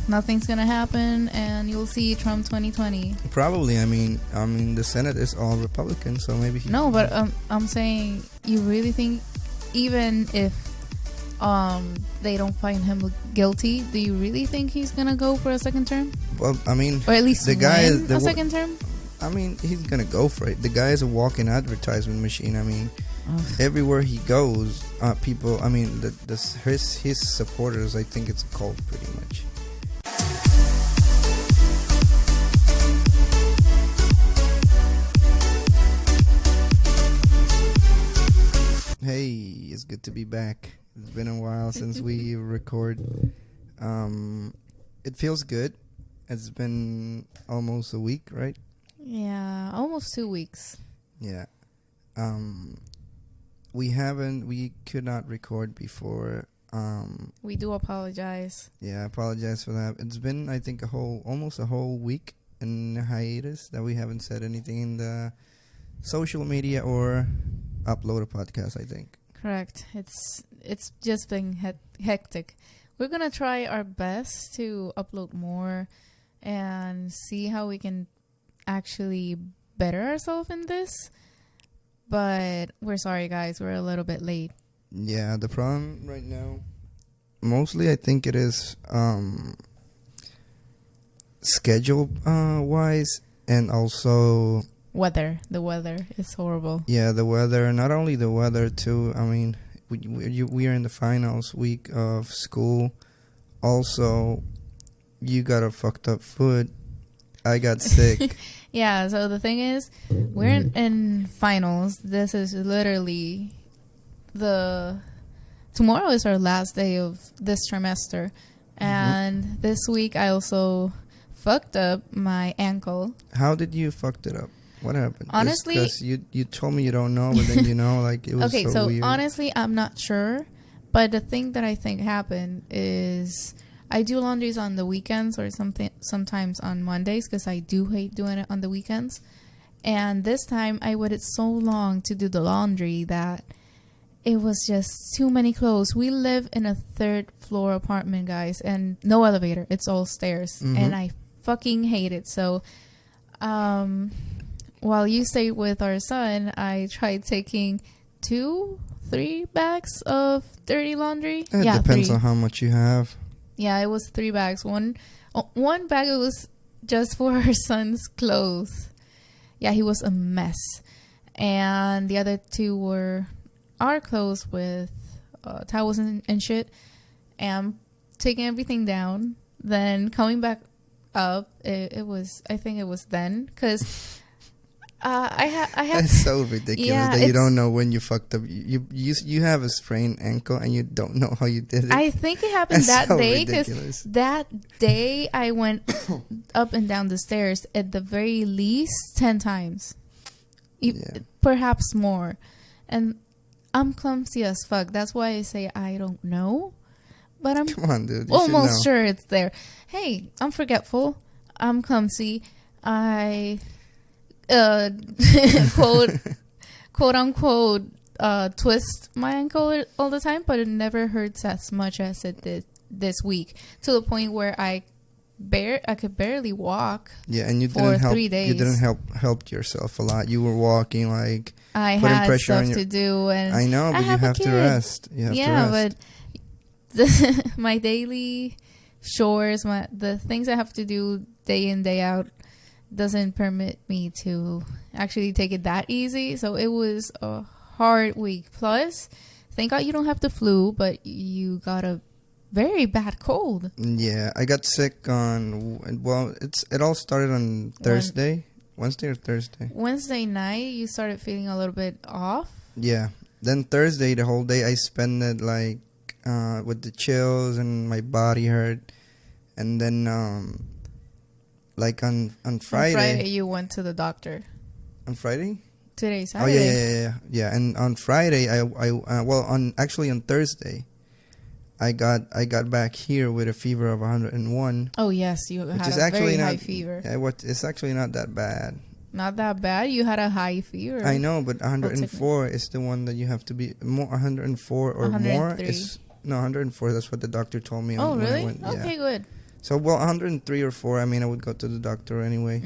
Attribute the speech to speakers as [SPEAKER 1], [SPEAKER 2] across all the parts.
[SPEAKER 1] Nothing's gonna happen, and you'll see Trump 2020.
[SPEAKER 2] Probably. I mean, the Senate is all Republican, so maybe.
[SPEAKER 1] No, but I'm saying, you really think, even if they don't find him guilty, do you really think he's gonna go for a second term?
[SPEAKER 2] Well, I mean,
[SPEAKER 1] or at least
[SPEAKER 2] the guy
[SPEAKER 1] win a second term?
[SPEAKER 2] I mean, he's gonna go for it. The guy is a walking advertisement machine. I mean, everywhere he goes, people. I mean, his supporters. I think it's a cult, pretty much. Hey, it's good to be back. It's been a while since we record. It feels good. It's been almost a week, right?
[SPEAKER 1] Yeah, almost 2 weeks.
[SPEAKER 2] Yeah. We could not record before.
[SPEAKER 1] We do apologize.
[SPEAKER 2] Yeah, I apologize for that. It's been, I think, almost a whole week in hiatus that we haven't said anything in the social media or upload a podcast, I think.
[SPEAKER 1] Correct. It's just been hectic. We're gonna try our best to upload more and see how we can actually better ourselves in this. But we're sorry, guys. We're a little bit late.
[SPEAKER 2] Yeah, the problem right now, mostly I think it is schedule wise, and also
[SPEAKER 1] weather. The weather is horrible.
[SPEAKER 2] Yeah, the weather. Not only the weather too. I mean, we are in the finals week of school. Also, you got a fucked up foot. I got sick.
[SPEAKER 1] Yeah, so the thing is, we're in finals. This is literally tomorrow is our last day of this trimester. And this week I also fucked up my ankle.
[SPEAKER 2] How did you fucked it up? What happened?
[SPEAKER 1] Honestly,
[SPEAKER 2] because you told me you don't know, but then you know, like, it was
[SPEAKER 1] okay,
[SPEAKER 2] so weird.
[SPEAKER 1] Honestly, I'm not sure. But the thing that I think happened is I do laundries on the weekends or sometimes on Mondays, because I do hate doing it on the weekends. And this time I waited so long to do the laundry that it was just too many clothes. We live in a 3rd floor apartment, guys, and no elevator. It's all stairs. And I fucking hate it. So while you stayed with our son, I tried taking 2-3 bags of dirty laundry.
[SPEAKER 2] It depends on how much you have.
[SPEAKER 1] Yeah, it was 3 bags. One bag, it was just for our son's clothes. Yeah, he was a mess. And the other 2 were our clothes with towels and shit. And taking everything down. Then coming back up, I think it was then. Because I have...
[SPEAKER 2] That's so ridiculous that you don't know when you fucked up. You have a sprained ankle and you don't know how you did it.
[SPEAKER 1] I think it happened that day,
[SPEAKER 2] because
[SPEAKER 1] that day I went up and down the stairs at the very least 10 times. Perhaps more. And I'm clumsy as fuck. That's why I say I don't know. But I'm
[SPEAKER 2] Come on, dude.
[SPEAKER 1] almost sure it's there. Hey, I'm forgetful. I'm clumsy. I... quote unquote twist my ankle all the time, but it never hurts as much as it did this week, to the point where I could barely walk.
[SPEAKER 2] Yeah, and you
[SPEAKER 1] for
[SPEAKER 2] didn't help
[SPEAKER 1] 3 days.
[SPEAKER 2] You didn't help yourself a lot. You were walking, like,
[SPEAKER 1] I
[SPEAKER 2] putting
[SPEAKER 1] had
[SPEAKER 2] pressure
[SPEAKER 1] stuff to do, and
[SPEAKER 2] I know, but you have to rest. You have to rest.
[SPEAKER 1] But my daily chores, the things I have to do day in, day out, doesn't permit me to actually take it that easy. So it was a hard week. Plus, thank God you don't have the flu, but you got a very bad cold.
[SPEAKER 2] Yeah, I got sick on, well, it all started on Thursday. Wednesday or Thursday?
[SPEAKER 1] Wednesday night, you started feeling a little bit off.
[SPEAKER 2] Yeah. Then Thursday, the whole day, I spent it, like, with the chills and my body hurt. And then, like, on Friday.
[SPEAKER 1] On Friday, you went to the doctor.
[SPEAKER 2] On Friday?
[SPEAKER 1] Today's Saturday.
[SPEAKER 2] Oh, yeah. And on Friday, on Thursday, I got back here with a fever of 101.
[SPEAKER 1] Oh, yes, you had a very high fever.
[SPEAKER 2] Yeah, it's actually not that bad.
[SPEAKER 1] Not that bad? You had a high fever.
[SPEAKER 2] I know, but 104 is the one that you have to be more. 104 or 103. More is... No, 104. That's what the doctor told me.
[SPEAKER 1] Oh, really?
[SPEAKER 2] Okay,
[SPEAKER 1] good.
[SPEAKER 2] So, well, 103 or 4, I mean, I would go to the doctor anyway.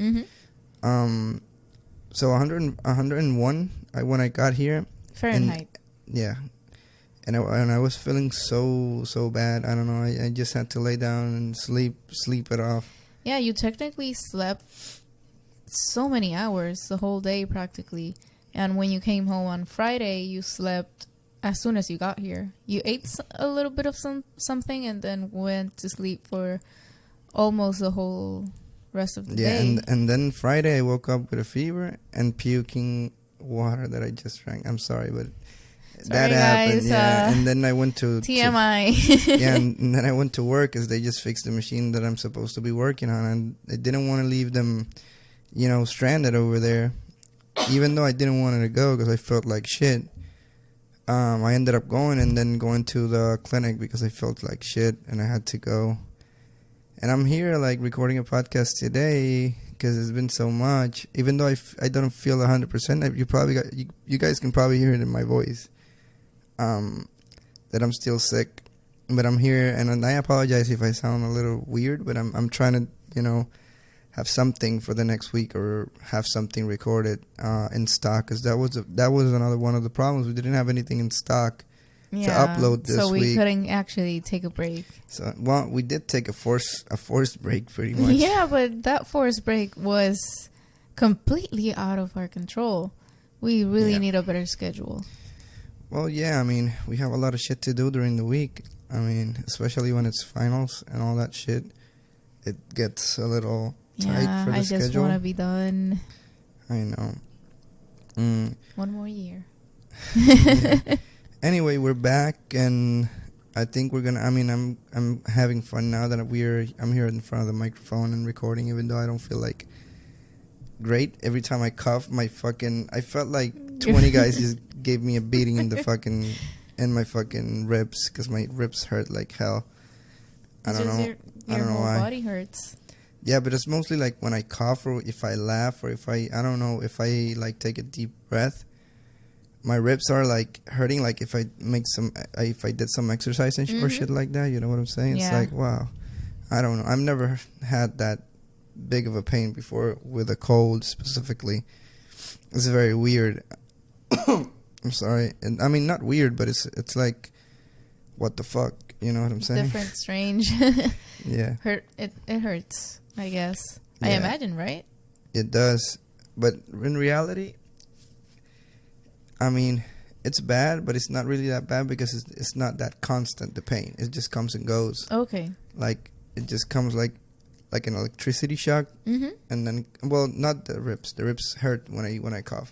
[SPEAKER 2] So 101 when I got here.
[SPEAKER 1] Fahrenheit.
[SPEAKER 2] Yeah. And I was feeling so bad. I don't know. I just had to lay down and sleep it off.
[SPEAKER 1] Yeah, you technically slept so many hours, the whole day practically. And when you came home on Friday, you slept as soon as you got here. You ate a little bit of something and then went to sleep for almost the whole rest of the day.
[SPEAKER 2] And then Friday I woke up with a fever and puking water that I just drank. I'm sorry, but that happened.
[SPEAKER 1] Guys,
[SPEAKER 2] yeah, and then I went to
[SPEAKER 1] TMI.
[SPEAKER 2] yeah, and then I went to work because they just fixed the machine that I'm supposed to be working on, and I didn't want to leave them, stranded over there. Even though I didn't want to go because I felt like shit. I ended up going to the clinic because I felt like shit and I had to go. And I'm here like recording a podcast today because it's been so much. Even though I don't feel 100%, you guys can probably hear it in my voice. That I'm still sick, but I'm here, and I apologize if I sound a little weird, but I'm trying to have something for the next week or have something recorded in stock, because that was another one of the problems. We didn't have anything in stock to upload this week,
[SPEAKER 1] so we couldn't actually take a break.
[SPEAKER 2] So we did take a forced break pretty much.
[SPEAKER 1] Yeah, but that forced break was completely out of our control. We really need a better schedule. Well,
[SPEAKER 2] yeah, I mean, we have a lot of shit to do during the week. I mean, especially when it's finals and all that shit. It gets a little tight for the schedule. I just
[SPEAKER 1] want to be done.
[SPEAKER 2] I know.
[SPEAKER 1] One more year.
[SPEAKER 2] Yeah. Anyway, we're back, and I think we're gonna. I mean, I'm having fun now that I'm here in front of the microphone and recording, even though I don't feel like great. Every time I cough, I felt like 20 guys just gave me a beating in my fucking ribs, because my ribs hurt like hell. I don't know.
[SPEAKER 1] Your whole body hurts.
[SPEAKER 2] Yeah, but it's mostly like when I cough, or if I laugh, or if I don't know, if I like take a deep breath, my ribs are like hurting. Like if I did some exercise and or shit like that, you know what I'm saying? Yeah. It's like, wow, I don't know. I've never had that big of a pain before with a cold specifically. It's very weird. I'm sorry, and I mean not weird, but it's like, what the fuck? You know what I'm saying?
[SPEAKER 1] Different, strange.
[SPEAKER 2] Yeah.
[SPEAKER 1] It hurts, I guess. Yeah. I imagine, right?
[SPEAKER 2] It does. But in reality, I mean, it's bad, but it's not really that bad because it's not that constant, the pain. It just comes and goes.
[SPEAKER 1] Okay.
[SPEAKER 2] Like, it just comes like an electricity shock. Mm-hmm. And then, well, not the ribs. The ribs hurt when I cough.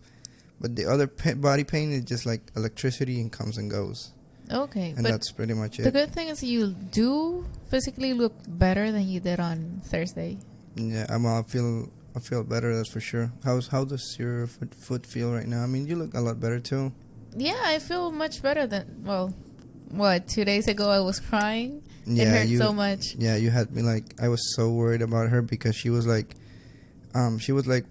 [SPEAKER 2] But the other body pain is just like electricity and comes and goes.
[SPEAKER 1] Okay.
[SPEAKER 2] And that's pretty much it.
[SPEAKER 1] The good thing is you do physically look better than you did on Thursday.
[SPEAKER 2] Yeah, I feel better, that's for sure. How does your foot feel right now? I mean, you look a lot better too.
[SPEAKER 1] Yeah, I feel much better than, 2 days ago I was crying.
[SPEAKER 2] Yeah,
[SPEAKER 1] it hurt so much.
[SPEAKER 2] Yeah, you had me like, I was so worried about her because she was like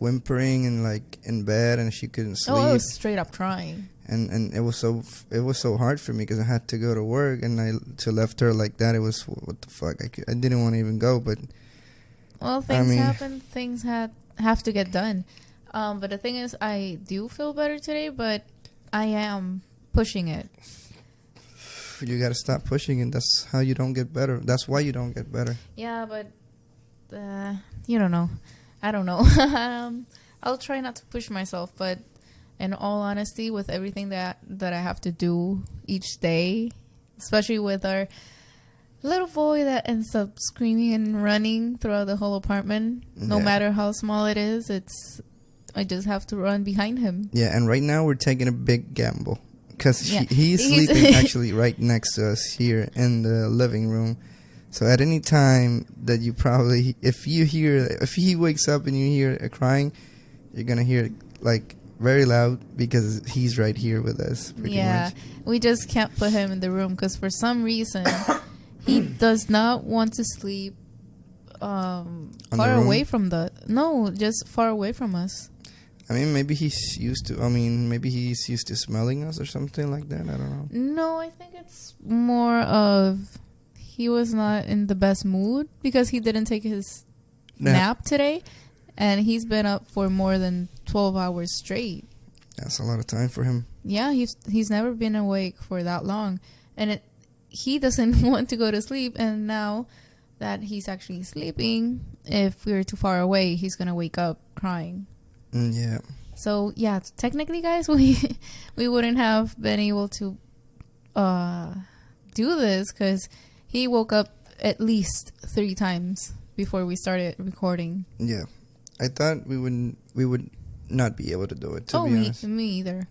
[SPEAKER 2] whimpering and like in bed and she couldn't sleep.
[SPEAKER 1] Oh, I was straight up crying.
[SPEAKER 2] And it was so hard for me because I had to go to work, and to left her like that, it was, what the fuck? I didn't want to even go, but
[SPEAKER 1] well, things happen. Things have to get done. But the thing is, I do feel better today, but I am pushing it.
[SPEAKER 2] You gotta stop pushing it. That's how you don't get better. That's why you don't get better.
[SPEAKER 1] Yeah, but you don't know. I don't know. I'll try not to push myself, but in all honesty, with everything that I have to do each day, especially with our little boy that ends up screaming and running throughout the whole apartment, no matter how small it is, I just have to run behind him.
[SPEAKER 2] Yeah, and right now we're taking a big gamble because he's sleeping actually right next to us here in the living room. So at any time that you probably, if he wakes up and you hear a crying, you're gonna hear it like very loud because he's right here with us. Much.
[SPEAKER 1] We just can't put him in the room because for some reason he does not want to sleep far away from just far away from us.
[SPEAKER 2] I mean, maybe he's used to smelling us or something like that. I don't know.
[SPEAKER 1] No, I think it's more of he was not in the best mood because he didn't take his nap today, and he's been up for more than 12 hours straight.
[SPEAKER 2] That's a lot of time for him.
[SPEAKER 1] Yeah, he's never been awake for that long, and he doesn't want to go to sleep, and now that he's actually sleeping, if we're too far away, he's gonna wake up crying.
[SPEAKER 2] Yeah.
[SPEAKER 1] So yeah, technically, guys, we wouldn't have been able to do this because he woke up at least 3 times before we started recording.
[SPEAKER 2] Yeah, I thought we would not be able to do it. To be honest,
[SPEAKER 1] me either.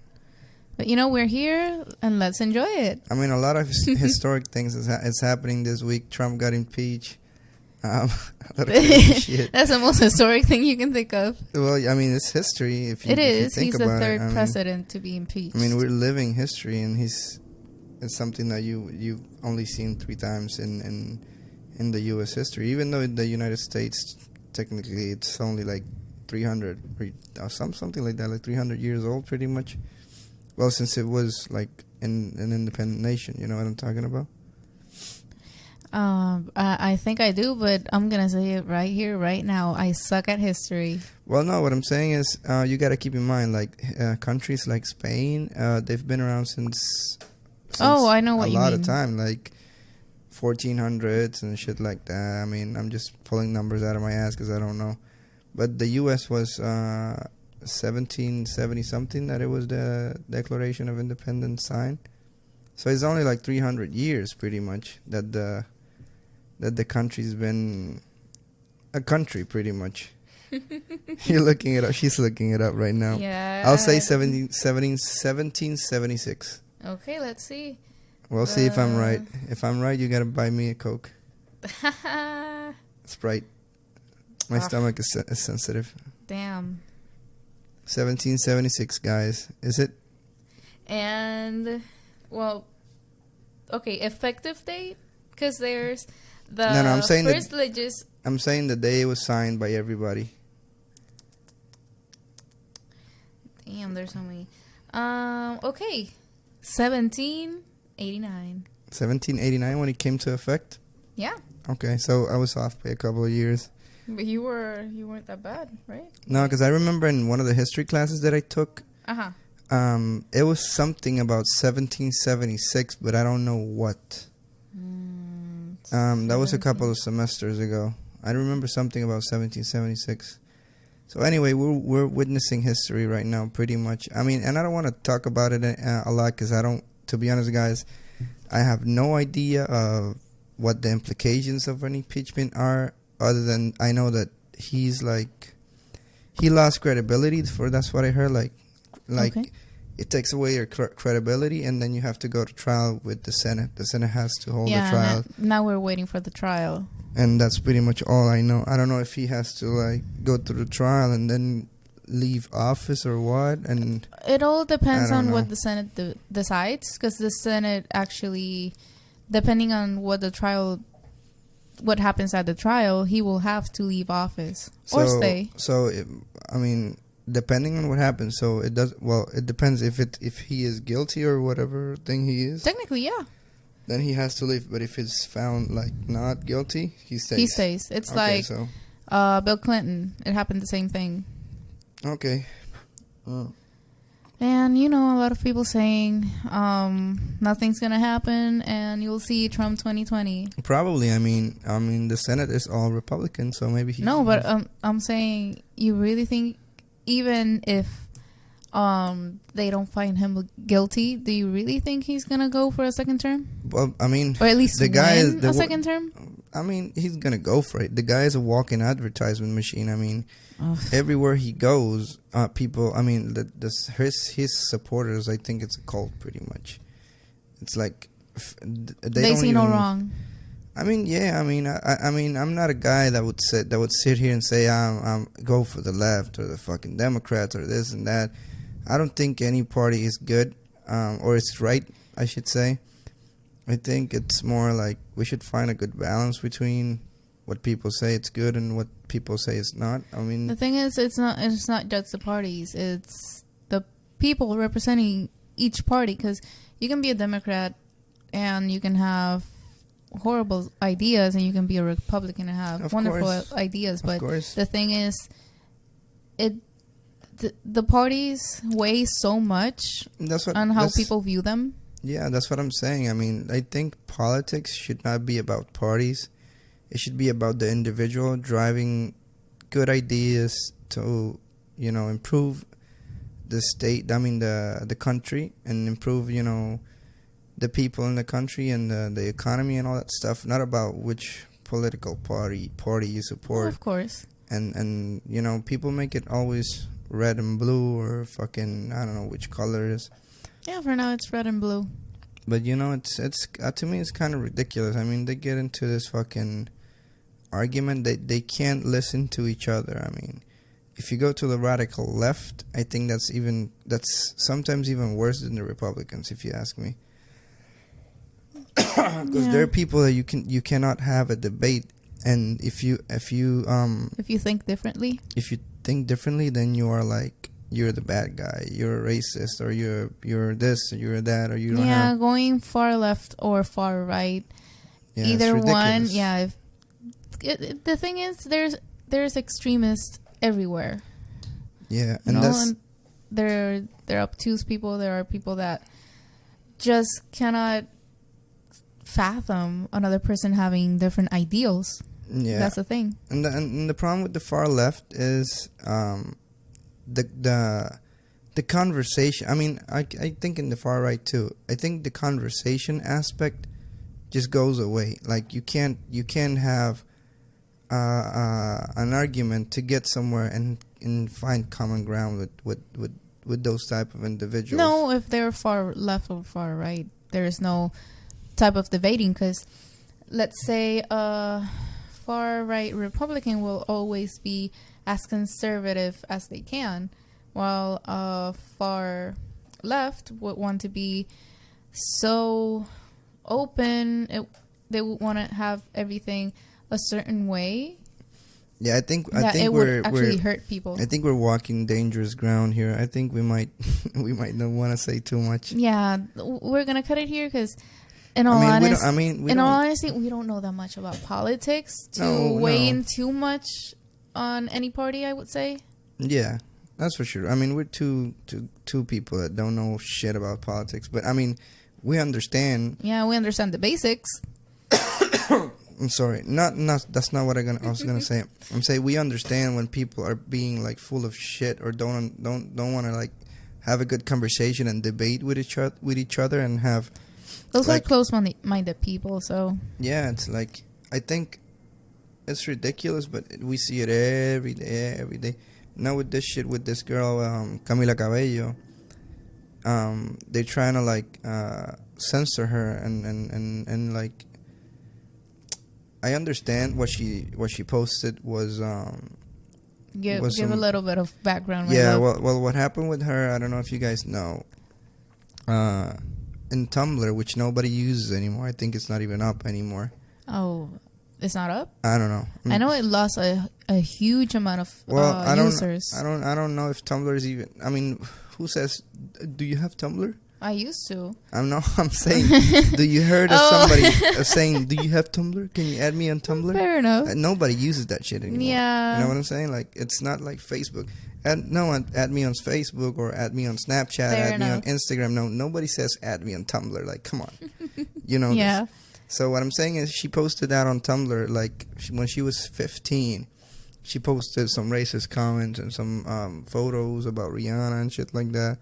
[SPEAKER 1] But we're here and let's enjoy it.
[SPEAKER 2] I mean, a lot of historic things is happening this week. Trump got impeached. A lot of crazy shit.
[SPEAKER 1] That's the most historic thing you can think of.
[SPEAKER 2] Well, I mean, it's history. If you think
[SPEAKER 1] He's
[SPEAKER 2] about
[SPEAKER 1] the third
[SPEAKER 2] it,
[SPEAKER 1] president to be impeached.
[SPEAKER 2] I mean, we're living history, and it's something that you've only seen 3 times in the U.S. history. Even though in the United States, technically, it's only like 300 or something like that, like 300 years old, pretty much. Well, since it was like an independent nation, you know what I'm talking about?
[SPEAKER 1] I think I do, but I'm gonna say it right here, right now. I suck at history.
[SPEAKER 2] Well, no, what I'm saying is, you got to keep in mind, like countries like Spain, they've been around since
[SPEAKER 1] I know what you mean.
[SPEAKER 2] A lot of time, like 1400s and shit like that. I mean, I'm just pulling numbers out of my ass because I don't know. But the U.S. was 1770 something that it was the Declaration of Independence signed. So it's only like 300 years, pretty much, that the country's been a country, pretty much. You're looking it up. She's looking it up right now.
[SPEAKER 1] Yeah.
[SPEAKER 2] I'll say 1776.
[SPEAKER 1] Okay, let's see.
[SPEAKER 2] We'll see if I'm right. If I'm right, you gotta buy me a Coke. Sprite. My stomach is sensitive.
[SPEAKER 1] Damn.
[SPEAKER 2] 1776, guys. Is it?
[SPEAKER 1] And, well, okay, effective date? Because there's the
[SPEAKER 2] No, I'm saying
[SPEAKER 1] first
[SPEAKER 2] I'm saying the day it was signed by everybody.
[SPEAKER 1] Damn, there's so many. Okay. 1789.
[SPEAKER 2] 1789 when it came to effect?
[SPEAKER 1] Yeah.
[SPEAKER 2] Okay, so I was off by a couple of years.
[SPEAKER 1] But you weren't that bad, right?
[SPEAKER 2] No, because I remember in one of the history classes that I took, it was something about 1776, but I don't know what. That was a couple of semesters ago. I remember something about 1776. So anyway, we're witnessing history right now, pretty much. I mean, and I don't want to talk about it a lot because to be honest, guys, I have no idea of what the implications of an impeachment are, other than I know that he lost credibility. That's what I heard. Like okay. It takes away your credibility, and then you have to go to trial with the Senate. The Senate has to hold a trial.
[SPEAKER 1] Now we're waiting for the trial.
[SPEAKER 2] And that's pretty much all I know. I don't know if he has to go through the trial and then leave office or what. And
[SPEAKER 1] it all depends on what the Senate decides, because the Senate actually, depending on what happens at the trial, he will have to leave office or stay.
[SPEAKER 2] So, depending on what happens, so it does. Well, it depends if he is guilty or whatever thing he is.
[SPEAKER 1] Technically, yeah.
[SPEAKER 2] Then he has to leave. But if it's found not guilty, he stays.
[SPEAKER 1] He stays. It's Bill Clinton. It happened the same thing.
[SPEAKER 2] Okay.
[SPEAKER 1] And a lot of people saying nothing's gonna happen, and you'll see Trump 2020.
[SPEAKER 2] Probably. I mean, the Senate is all Republican, so maybe he.
[SPEAKER 1] No, but I'm saying, you really think, even if they don't find him guilty, do you really think he's gonna go for a second term?
[SPEAKER 2] Well, I mean,
[SPEAKER 1] or at least
[SPEAKER 2] the guy is
[SPEAKER 1] a second term.
[SPEAKER 2] I mean, he's gonna go for it. The guy is a walking advertisement machine. I mean, everywhere he goes, people. I mean, his supporters. I think it's a cult, pretty much. It's like they see no wrong. I mean, yeah. I mean, I'm not a guy that would sit here and say I'm go for the left or the fucking Democrats or this and that. I don't think any party is good or it's right, I should say. I think it's more like we should find a good balance between what people say it's good and what people say it's not. I mean,
[SPEAKER 1] the thing is, it's not just the parties; it's the people representing each party. Because you can be a Democrat and you can have horrible ideas, and you can be a Republican and have
[SPEAKER 2] Of
[SPEAKER 1] wonderful
[SPEAKER 2] course.
[SPEAKER 1] ideas.
[SPEAKER 2] Of
[SPEAKER 1] But
[SPEAKER 2] course.
[SPEAKER 1] the thing is, the parties weigh so much
[SPEAKER 2] That's what
[SPEAKER 1] on how
[SPEAKER 2] that's-
[SPEAKER 1] people view them.
[SPEAKER 2] Yeah, that's what I'm saying. I mean, I think politics should not be about parties. It should be about the individual driving good ideas to, improve the state. I mean, the country, and improve, the people in the country and the economy and all that stuff. Not about which political party you support.
[SPEAKER 1] Of course.
[SPEAKER 2] And people make it always red and blue, or fucking, I don't know which color it is.
[SPEAKER 1] Yeah, for now it's red and blue.
[SPEAKER 2] But it's to me it's kind of ridiculous. I mean, they get into this fucking argument. They can't listen to each other. I mean, if you go to the radical left, I think that's sometimes even worse than the Republicans, if you ask me. Because there are people that you cannot have a debate, and if you
[SPEAKER 1] think differently,
[SPEAKER 2] then you are like, you're the bad guy, you're a racist, or you're this, or you're that, or you don't have...
[SPEAKER 1] going far left or far right, either one. Yeah, the thing is, there's extremists everywhere.
[SPEAKER 2] Yeah, and
[SPEAKER 1] there are obtuse people. There are people that just cannot fathom another person having different ideals.
[SPEAKER 2] Yeah,
[SPEAKER 1] that's the thing.
[SPEAKER 2] And the problem with the far left is the conversation. I mean, I think in the far right too. I think the conversation aspect just goes away. Like you can't have an argument to get somewhere and find common ground with those type of individuals.
[SPEAKER 1] No, if they're far left or far right, there is no type of debating, because let's say far right Republican will always be as conservative as they can, while far left would want to be so open. They would want to have everything a certain way.
[SPEAKER 2] Yeah, I think
[SPEAKER 1] it would actually hurt people.
[SPEAKER 2] I think we're walking dangerous ground here. I think we might not want to say too much.
[SPEAKER 1] Yeah, we're gonna cut it here because, in all honesty, we don't know that much about politics to weigh in too much on any party, I would say. Yeah,
[SPEAKER 2] that's for sure. I mean, we're two people that don't know shit about politics, but I mean, we understand.
[SPEAKER 1] Yeah, we understand the basics.
[SPEAKER 2] I'm sorry, not that's not what I was gonna say. I'm saying we understand when people are being like full of shit, or don't want to like have a good conversation and debate with each other and have.
[SPEAKER 1] Those are close-minded people, so.
[SPEAKER 2] Yeah, it's like, I think it's ridiculous, but we see it every day. Now with this shit with this girl, Camila Cabello, they're trying to like censor her and like, I understand what she posted was
[SPEAKER 1] give a little bit of background.
[SPEAKER 2] Yeah, well, what happened with her? I don't know if you guys know. In Tumblr, which nobody uses anymore. I think it's not even up anymore.
[SPEAKER 1] Oh, it's not up?
[SPEAKER 2] I don't know.
[SPEAKER 1] I know it lost a huge amount of users.
[SPEAKER 2] I don't know if Tumblr is even. I mean, who says? Do you have Tumblr?
[SPEAKER 1] I used to.
[SPEAKER 2] I'm saying. Do you heard of somebody saying, "Do you have Tumblr? Can you add me on Tumblr?"
[SPEAKER 1] Fair enough.
[SPEAKER 2] Nobody uses that shit anymore.
[SPEAKER 1] Yeah.
[SPEAKER 2] You know what I'm saying? Like, it's not like Facebook. Add me on Facebook, or add me on Snapchat, add me on Instagram. No, nobody says add me on Tumblr. Like, come on.
[SPEAKER 1] Yeah.
[SPEAKER 2] This. So what I'm saying is, she posted that on Tumblr, like, when she was 15. She posted some racist comments and some photos about Rihanna and shit like that.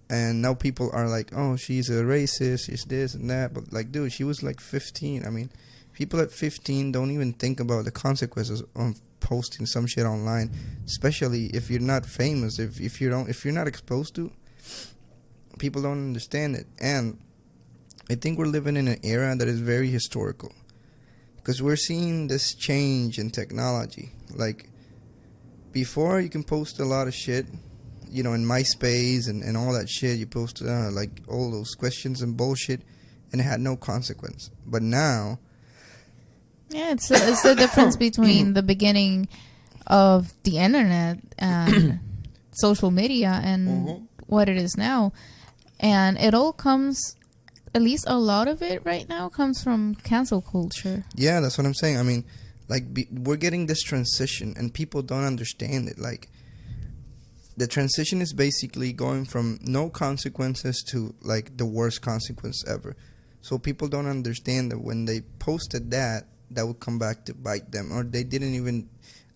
[SPEAKER 2] And now people are like, oh, she's a racist, she's this and that. But, like, dude, she was like 15. I mean, people at 15 don't even think about the consequences of posting some shit online, especially if you're not famous. If you're not exposed to, people don't understand it. And I think we're living in an era that is very historical, because we're seeing this change in technology. Like, before, you can post a lot of shit, in MySpace and all that shit. You post like all those questions and bullshit, and it had no consequence. But now,
[SPEAKER 1] yeah, it's the difference between the beginning of the internet and social media and what it is now. And it all comes at least a lot of it right now comes from cancel culture.
[SPEAKER 2] Yeah, that's what I'm saying. I mean, like, we're getting this transition and people don't understand it. Like, the transition is basically going from no consequences to like the worst consequence ever. So people don't understand that when they posted that would come back to bite them, or they didn't even.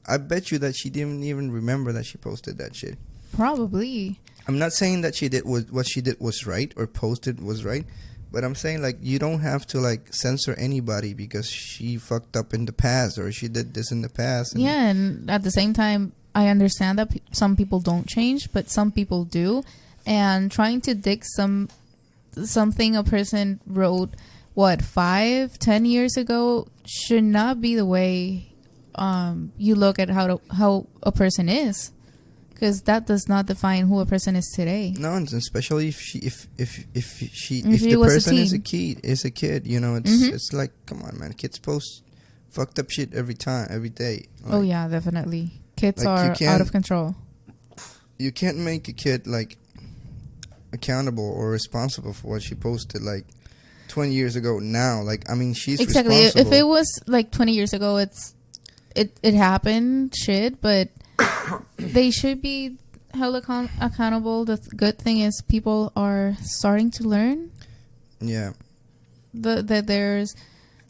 [SPEAKER 2] I bet you that she didn't even remember that she posted that shit.
[SPEAKER 1] Probably.
[SPEAKER 2] I'm not saying that what she did was right or posted was right, but I'm saying like you don't have to like censor anybody because she fucked up in the past or she did this in the past.
[SPEAKER 1] Yeah, and at the same time, I understand that some people don't change, but some people do. And trying to dig something a person wrote, 5-10 years ago should not be the way you look at how a person is, because that does not define who a person is today.
[SPEAKER 2] No, and especially if the
[SPEAKER 1] was
[SPEAKER 2] person
[SPEAKER 1] a
[SPEAKER 2] is a kid, you know, it's like, come on, man, kids post fucked up shit every day. Like,
[SPEAKER 1] oh yeah, definitely. Kids
[SPEAKER 2] like
[SPEAKER 1] are out of control.
[SPEAKER 2] You can't make a kid like accountable or responsible for what she posted like 20 years ago now. Like, I mean, she's
[SPEAKER 1] exactly
[SPEAKER 2] responsible.
[SPEAKER 1] If it was like 20 years ago, it happened shit, but they should be held accountable. The good thing is people are starting to learn.
[SPEAKER 2] Yeah.
[SPEAKER 1] That there's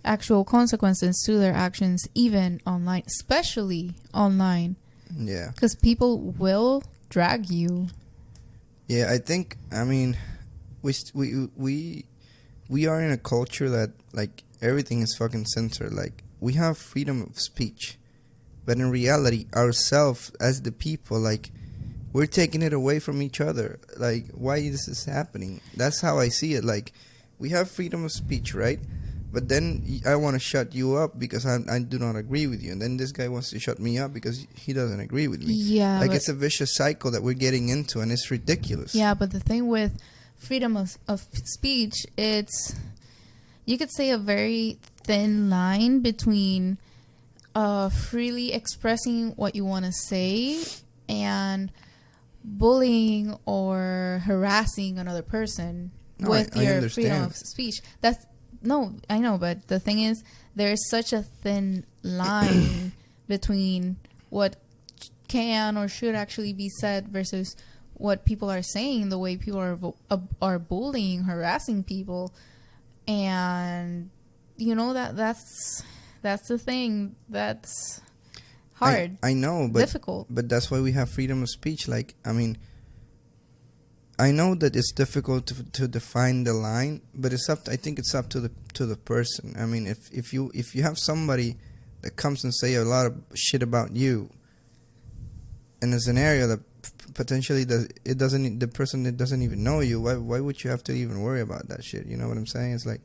[SPEAKER 1] actual consequences to their actions, even online, especially online.
[SPEAKER 2] Yeah.
[SPEAKER 1] Because people will drag you.
[SPEAKER 2] Yeah, I think, I mean, we are in a culture that like everything is fucking censored. Like, we have freedom of speech, but in reality, ourselves as the people, like, we're taking it away from each other. Like, why this is happening? That's how I see it. Like, we have freedom of speech, right? But then I want to shut you up because I do not agree with you. And then this guy wants to shut me up because he doesn't agree with me.
[SPEAKER 1] Yeah.
[SPEAKER 2] Like, it's a vicious cycle that we're getting into, and it's ridiculous.
[SPEAKER 1] Yeah, but the thing with freedom of speech, it's, you could say, a very thin line between freely expressing what you want to say and bullying or harassing another person with your freedom of speech. No, I know, but the thing is, there's such a thin line between what can or should actually be said versus what people are saying, the way people are bullying, harassing people. And you know, that's the thing. That's hard.
[SPEAKER 2] I know, but
[SPEAKER 1] difficult.
[SPEAKER 2] But that's why we have freedom of speech. Like, I mean, I know that it's difficult to define the line, but I think it's up to the person. I mean, if you have somebody that comes and say a lot of shit about you in a scenario that potentially the person that doesn't even know you, why would you have to even worry about that shit? You know what I'm saying? It's like,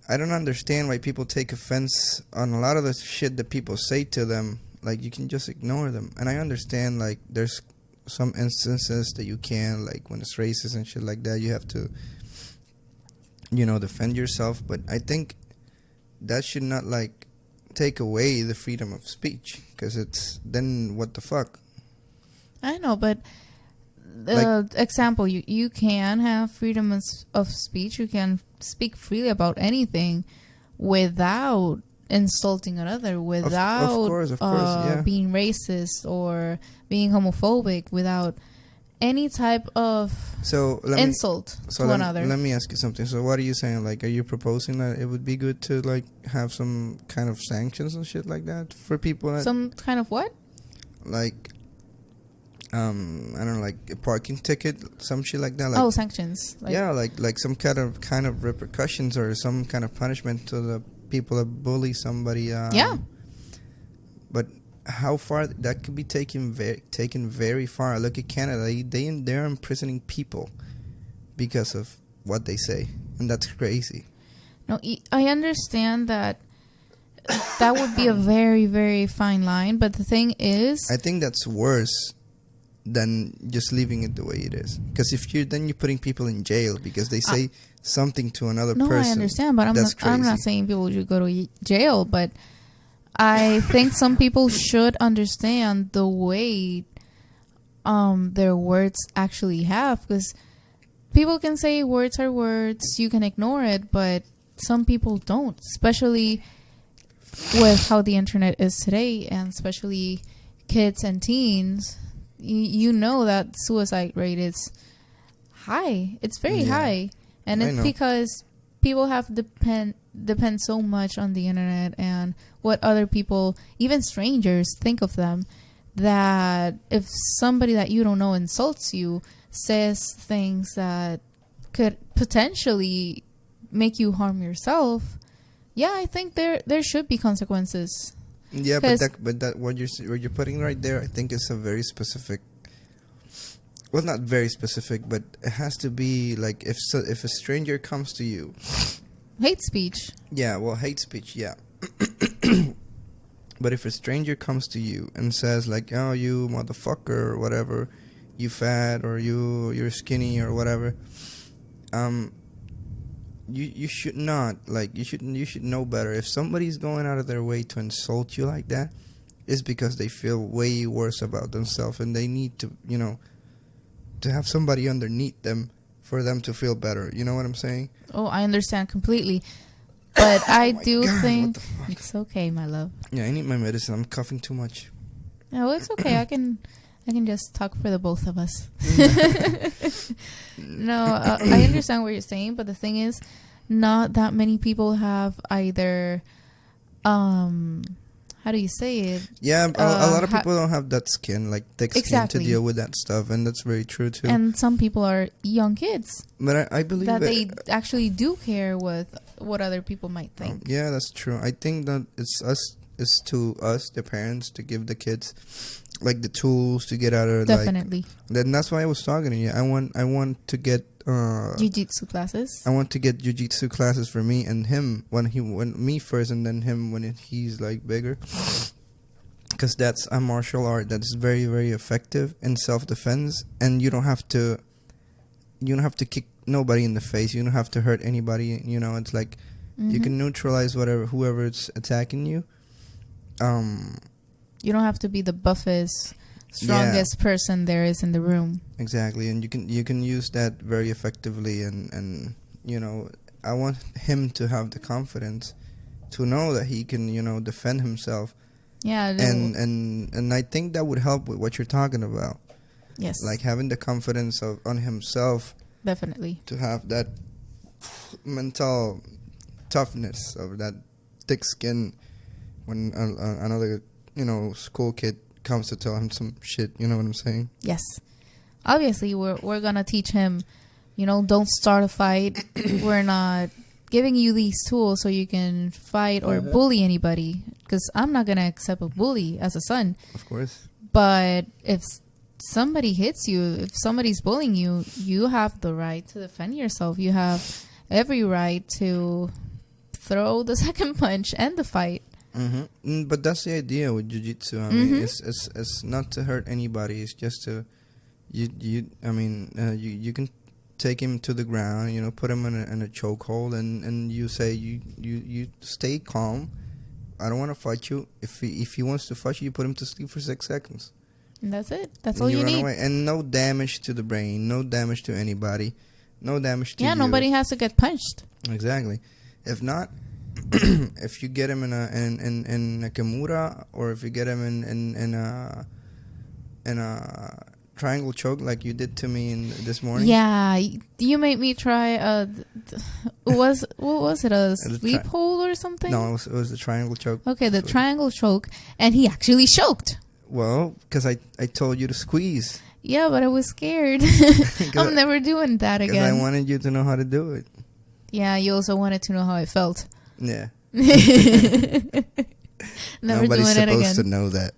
[SPEAKER 2] I don't understand why people take offense on a lot of the shit that people say to them. Like, you can just ignore them. And I understand, like, there's some instances that you can, like, when it's racist and shit like that, you have to, you know, defend yourself. But I think that should not, like, take away the freedom of speech, because it's, then what the fuck?
[SPEAKER 1] I know, but example, you can have freedom of speech. You can speak freely about anything without insulting another, without
[SPEAKER 2] of course, yeah,
[SPEAKER 1] being racist or being homophobic, without any type of insult to another.
[SPEAKER 2] Let me ask you something. So what are you saying? Like, are you proposing that it would be good to, like, have some kind of sanctions and shit like that for people that,
[SPEAKER 1] some kind of what?
[SPEAKER 2] Like, I don't know, like a parking ticket, some shit like that. Like,
[SPEAKER 1] sanctions.
[SPEAKER 2] Yeah, like some kind of repercussions or some kind of punishment to the people that bully somebody.
[SPEAKER 1] Yeah.
[SPEAKER 2] But how far that could be taken very far. Look at Canada. They're imprisoning people because of what they say, and that's crazy.
[SPEAKER 1] No, I understand that would be a very, very fine line. But the thing is,
[SPEAKER 2] I think that's worse than just leaving it the way it is. Because if you're putting people in jail because they say something to another person.
[SPEAKER 1] No, I understand, but I'm not saying people should go to jail, but I think some people should understand the weight their words actually have, because people can say words are words. You can ignore it, but some people don't, especially with how the internet is today, and especially kids and teens. You know that suicide rate is high. It's very high, and it's because people have depend so much on the internet and what other people, even strangers, think of them. That if somebody that you don't know insults you, says things that could potentially make you harm yourself, yeah, I think there should be consequences.
[SPEAKER 2] Yeah, but that what you're putting right there, I think is a very specific. Well, not very specific, but it has to be like if a stranger comes to you.
[SPEAKER 1] Hate speech.
[SPEAKER 2] Yeah, well, hate speech, yeah. But if a stranger comes to you and says like, "Oh, you motherfucker," or whatever, "you fat," or you're skinny," or whatever, you should not, like, you should know better. If somebody's going out of their way to insult you like that, it's because they feel way worse about themselves, and they need to, to have somebody underneath them for them to feel better. You know what I'm saying?
[SPEAKER 1] Oh, I understand completely. But I do think it's okay, my love.
[SPEAKER 2] Yeah, I need my medicine. I'm coughing too much.
[SPEAKER 1] No, it's okay. I can just talk for the both of us. No, I understand what you're saying, but the thing is, not that many people have either. How do you say it?
[SPEAKER 2] Yeah, a lot of people don't have that skin, like thick skin, to deal with that stuff, and that's very true too.
[SPEAKER 1] And some people are young kids.
[SPEAKER 2] But I believe
[SPEAKER 1] that they actually do care with what other people might think.
[SPEAKER 2] Yeah, that's true. I think that it's to us, the parents, to give the kids like the tools to get out of
[SPEAKER 1] definitely.
[SPEAKER 2] Then that's why I was talking to you. I want to get
[SPEAKER 1] jiu-jitsu classes.
[SPEAKER 2] I want to get jiu-jitsu classes for me and him when me first, and then him when he's like bigger, because that's a martial art that's very, very effective in self-defense, and you don't have to kick nobody in the face. You don't have to hurt anybody. It's like you can neutralize whoever is attacking you.
[SPEAKER 1] You don't have to be the buffest, strongest person there is in the room.
[SPEAKER 2] Exactly, and you can use that very effectively, and I want him to have the confidence to know that he can defend himself.
[SPEAKER 1] Yeah,
[SPEAKER 2] and I think that would help with what you're talking about.
[SPEAKER 1] Yes,
[SPEAKER 2] like having the confidence on himself.
[SPEAKER 1] Definitely.
[SPEAKER 2] To have that mental toughness of that thick skin when another school kid comes to tell him some shit. You know what I'm saying?
[SPEAKER 1] Yes. Obviously, we're gonna teach him, don't start a fight. We're not giving you these tools so you can fight or bully anybody, because I'm not gonna accept a bully as a son.
[SPEAKER 2] Of course.
[SPEAKER 1] But if somebody hits you, if somebody's bullying you, you have the right to defend yourself. You have every right to throw the second punch and the fight.
[SPEAKER 2] But that's the idea with jiu-jitsu. I mean, it's not to hurt anybody. It's just to you can take him to the ground, put him in a chokehold, and you say you stay calm. I don't want to fight you. If he wants to fight you, you put him to sleep for 6 seconds.
[SPEAKER 1] And that's it. That's all you need.
[SPEAKER 2] Away. And no damage to the brain, no damage to anybody, no damage to you.
[SPEAKER 1] Yeah, nobody has to get punched.
[SPEAKER 2] Exactly. If not, if you get him in a kimura, or if you get him in a triangle choke like you did to me this morning.
[SPEAKER 1] Yeah, you made me try what was it, a sleep hold or something?
[SPEAKER 2] No, it was the triangle choke.
[SPEAKER 1] Okay, the triangle choke, and he actually choked.
[SPEAKER 2] Well, because I told you to squeeze.
[SPEAKER 1] Yeah, but I was scared. I'm never doing that again.
[SPEAKER 2] Because I wanted you to know how to do it.
[SPEAKER 1] Yeah, you also wanted to know how I felt.
[SPEAKER 2] Yeah.
[SPEAKER 1] Nobody's
[SPEAKER 2] supposed to know that.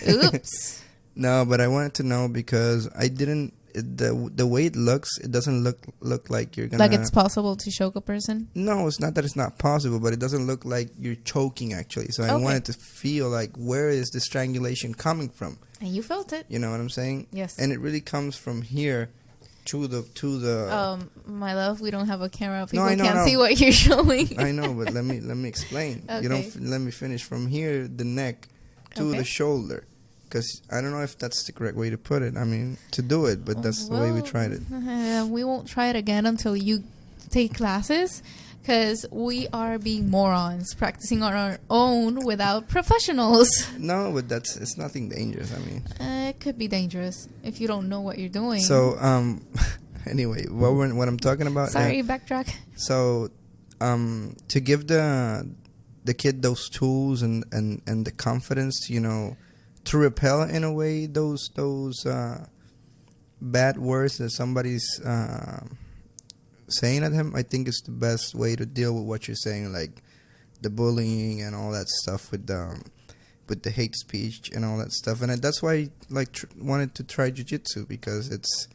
[SPEAKER 1] Oops.
[SPEAKER 2] No, but I wanted to know because I didn't. The way it looks, it doesn't look like you're gonna.
[SPEAKER 1] Like it's possible to choke a person?
[SPEAKER 2] No, it's not that it's not possible, but it doesn't look like you're choking actually. So I wanted to feel like, where is the strangulation coming from?
[SPEAKER 1] And you felt it.
[SPEAKER 2] You know what I'm saying?
[SPEAKER 1] Yes.
[SPEAKER 2] And it really comes from here to the.
[SPEAKER 1] My love, we don't have a camera. People can't see what you're showing.
[SPEAKER 2] I know, but let me explain. Okay. You don't let me finish. From here, the neck to the shoulder. Because I don't know if that's the correct way to put it. I mean, to do it, but that's the way we tried it.
[SPEAKER 1] We won't try it again until you take classes, because we are being morons practicing on our own without professionals.
[SPEAKER 2] No, but it's nothing dangerous. I mean,
[SPEAKER 1] It could be dangerous if you don't know what you're doing.
[SPEAKER 2] So, anyway, what I'm talking about.
[SPEAKER 1] Sorry, backtrack.
[SPEAKER 2] So, to give the kid those tools and the confidence, to repel in a way those bad words that somebody's saying at him, I think it's the best way to deal with what you're saying, like the bullying and all that stuff with the hate speech and all that stuff. And that's why I wanted to try jiu-jitsu, because it's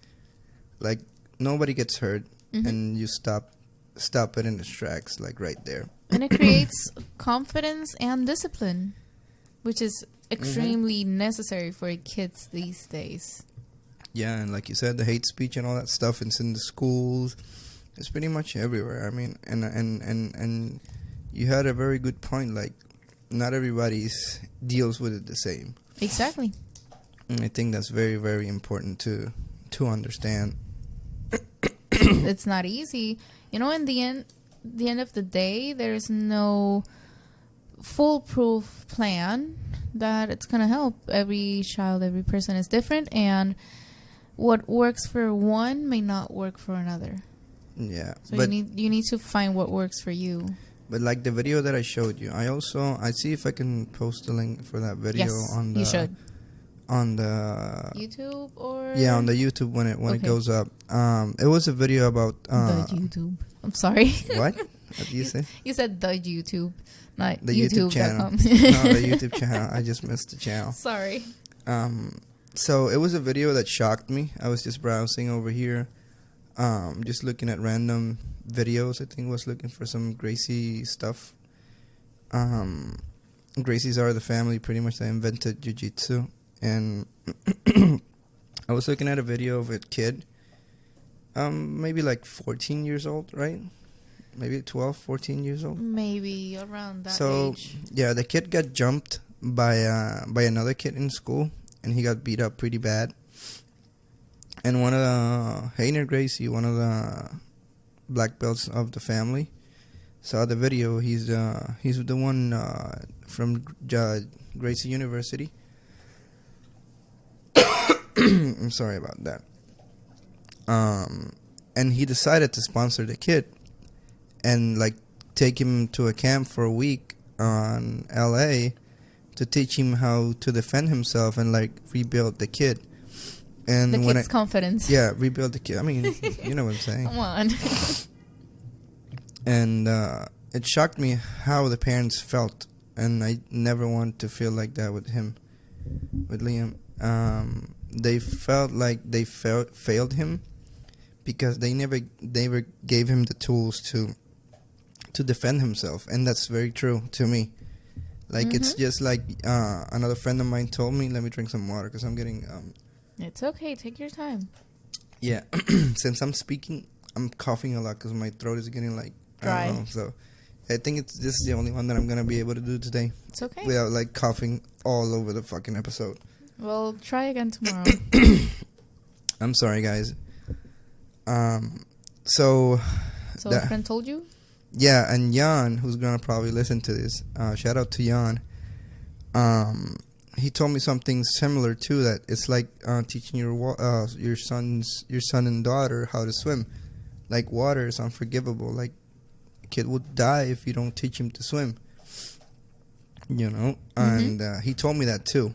[SPEAKER 2] like nobody gets hurt, and you stop it in its tracks, like right there.
[SPEAKER 1] And it creates confidence and discipline, which is extremely necessary for kids these days. Yeah,
[SPEAKER 2] and like you said, the hate speech and all that stuff, it's in the schools. It's pretty much everywhere. I mean, and you had a very good point. Like, not everybody deals with it the same.
[SPEAKER 1] Exactly.
[SPEAKER 2] And I think that's very, very important to understand.
[SPEAKER 1] It's not easy. In the end of the day, there's no foolproof plan that it's going to help. Every child, every person is different, and what works for one may not work for another.
[SPEAKER 2] Yeah.
[SPEAKER 1] So you need to find what works for you.
[SPEAKER 2] But like the video that I showed you, I see if I can post the link for that video.
[SPEAKER 1] Yes,
[SPEAKER 2] on the
[SPEAKER 1] you should.
[SPEAKER 2] On the
[SPEAKER 1] YouTube or
[SPEAKER 2] on the YouTube when it goes up. It was a video about
[SPEAKER 1] the YouTube. I'm sorry.
[SPEAKER 2] What? What did you say?
[SPEAKER 1] You said the YouTube, not
[SPEAKER 2] the YouTube channel. No, the YouTube channel. I just missed the channel.
[SPEAKER 1] Sorry.
[SPEAKER 2] So it was a video that shocked me. I was just browsing over here, just looking at random videos. I think I was looking for some Gracie stuff. Gracies are the family pretty much that invented jiu-jitsu. And I was looking at a video of a kid, maybe like 14 years old, right? Maybe 12, 14 years old.
[SPEAKER 1] Maybe around that age.
[SPEAKER 2] So, yeah, the kid got jumped by another kid in school, and he got beat up pretty bad. And one of the Heiner Gracie, one of the black belts of the family, saw the video. He's the one from Gracie University. I'm sorry about that. And he decided to sponsor the kid and like take him to a camp for a week on LA to teach him how to defend himself and like rebuild the kid. And
[SPEAKER 1] the kid's confidence.
[SPEAKER 2] Yeah, rebuild the kid. I mean, you know what I'm saying.
[SPEAKER 1] Come on.
[SPEAKER 2] And it shocked me how the parents felt, and I never want to feel like that with him, with Liam. They felt like they failed him because they never gave him the tools to defend himself, and that's very true to me. Like it's just like another friend of mine told me. Let me drink some water because I'm getting.
[SPEAKER 1] It's okay. Take your time.
[SPEAKER 2] Yeah, since I'm speaking, I'm coughing a lot because my throat is getting like dry. I don't know, so I think this is the only one that I'm gonna be able to do today.
[SPEAKER 1] It's okay.
[SPEAKER 2] Without like coughing all over the fucking episode.
[SPEAKER 1] Well, try again tomorrow.
[SPEAKER 2] I'm sorry, guys. So
[SPEAKER 1] a friend told you?
[SPEAKER 2] Yeah, and Jan, who's gonna probably listen to this, shout out to Jan. He told me something similar to that. It's like teaching your son and daughter how to swim. Like water is unforgivable. Like a kid would die if you don't teach him to swim. You know, and he told me that too.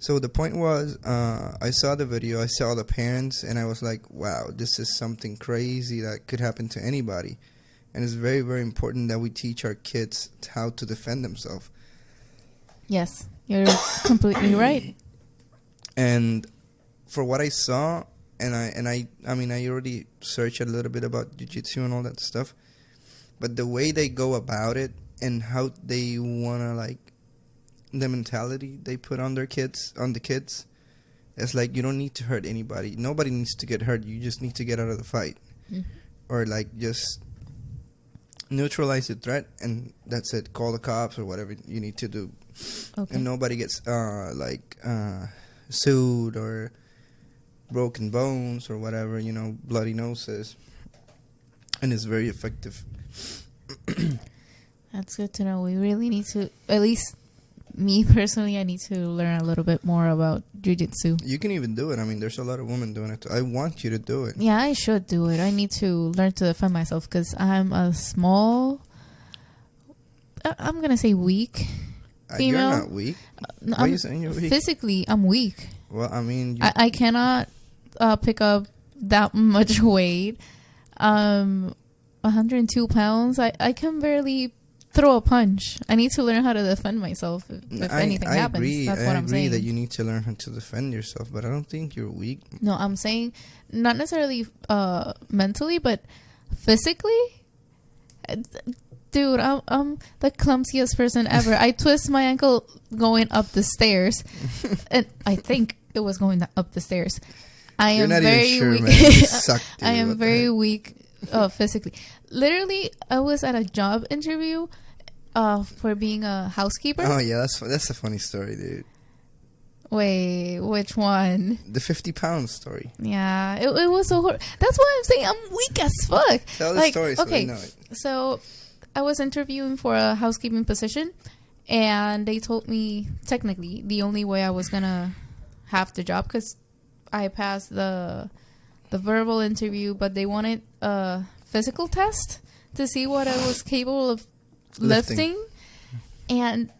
[SPEAKER 2] So the point was, I saw the video, I saw the parents, and I was like, wow, this is something crazy that could happen to anybody. And it's very, very important that we teach our kids how to defend themselves.
[SPEAKER 1] Yes, you're completely right.
[SPEAKER 2] And for what I saw, and I mean, I already searched a little bit about jiu-jitsu and all that stuff, but the way they go about it and how they want to, like, the mentality they put on the kids, it's like you don't need to hurt anybody. Nobody needs to get hurt. You just need to get out of the fight. Or like just neutralize the threat, and that's it. Call the cops or whatever you need to do.
[SPEAKER 1] Okay.
[SPEAKER 2] And nobody gets sued or broken bones or whatever, bloody noses. And it's very effective.
[SPEAKER 1] That's good to know. We really need to, at least me personally, I need to learn a little bit more about jiu-jitsu.
[SPEAKER 2] You can even do it. I mean, there's a lot of women doing it too. I want you to do it.
[SPEAKER 1] Yeah, I should do it. I need to learn to defend myself because I'm a small, I'm going to say weak female.
[SPEAKER 2] You're not weak. Why are you saying you're weak?
[SPEAKER 1] Physically, I'm weak.
[SPEAKER 2] Well, I mean...
[SPEAKER 1] I cannot pick up that much weight. 102 pounds. I can barely throw a punch. I need to learn how to defend myself if anything happens.
[SPEAKER 2] Agree.
[SPEAKER 1] That's what I'm saying.
[SPEAKER 2] I agree that you need to learn how to defend yourself, but I don't think you're weak.
[SPEAKER 1] No, I'm saying not necessarily mentally, but physically. Dude, I'm the clumsiest person ever. I twist my ankle going up the stairs, and I think it was going up the stairs.
[SPEAKER 2] You're not
[SPEAKER 1] very
[SPEAKER 2] even sure,
[SPEAKER 1] weak.
[SPEAKER 2] man. You suck, dude.
[SPEAKER 1] I am very weak physically. Literally, I was at a job interview for being a housekeeper.
[SPEAKER 2] Oh yeah, that's a funny story, dude.
[SPEAKER 1] Wait, which one?
[SPEAKER 2] The 50-pound story.
[SPEAKER 1] Yeah, it was so hard. That's why I'm saying I'm weak as fuck.
[SPEAKER 2] Tell the story so they know it.
[SPEAKER 1] So I was interviewing for a housekeeping position, and they told me technically the only way I was gonna have the job, because I passed the verbal interview, but they wanted a physical test to see what I was capable of lifting. And